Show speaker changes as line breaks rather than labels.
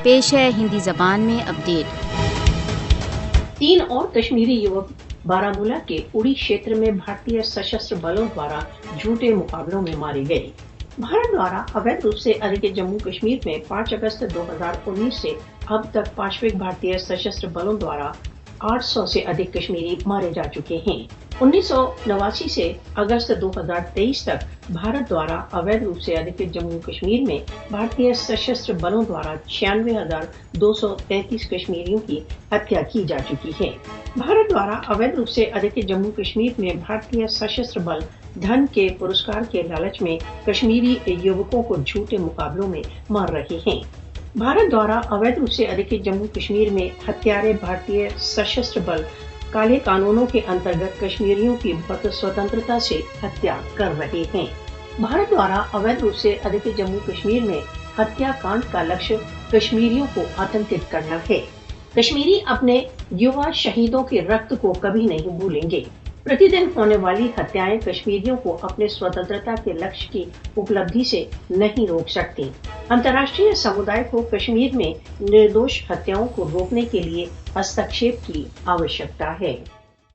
پیش ہے ہندی زبان میں اپڈیٹ۔
3 اور کشمیری یوک بارامولہ کے اڑی شیتر میں بھارتی سشستر بلوں دوارا جھوٹے مقابلوں میں مارے گئے۔ بھارت دوارا اویدھ روپ سے ادھکت جموں کشمیر میں 5 اگست 2019 سے اب تک پانچویں بھارتی سشستر بلوں دوارا 800 سے ادھک کشمیری مارے جا چکے ہیں۔ 1989 سے اگست 2023 تک بھارت دوارا اویدھ روپ سے ادھکت جموں کشمیر میں بھارتی سشستر بلوں دوارا 96,233 کشمیریوں کی ہتیا کی جا چکی ہے۔ بھارت دوارا اویدھ روپ سے ادھکت جموں کشمیر میں بھارتی سشستر بل دھن کے پرسکار کے لالچ میں کشمیری یوکوں کو جھوٹے مقابلوں میں مار رہے ہیں۔ بھارت دوارا اویدھ روپ سے ادھکت جموں کشمیر میں ہتھیارے بھارتی سشستر بل کالے قانونوں کے انترگت کشمیریوں کی سوتنترتا سے ہتیا کر رہے ہیں۔ بھارت دوارا اویدھ روپ سے ادھکت جموں کشمیر میں ہتیا کانڈ کا لکشیہ کشمیریوں کو آتنکت کرنا ہے۔ کشمیری اپنے یوا شہیدوں کے رکت کو کبھی نہیں بھولیں گے۔ پرتی دن ہونے والی ہتیائیں کشمیریوں کو اپنے سوتنترتا کے لکشیہ کی اپلبدھی سے نہیں روک سکتی۔ انترراشٹریہ سمودائے کو کشمیر میں نردوش ہتیاؤں کو روکنے کے لیے ہستکشیپ کی آوشکتا ہے۔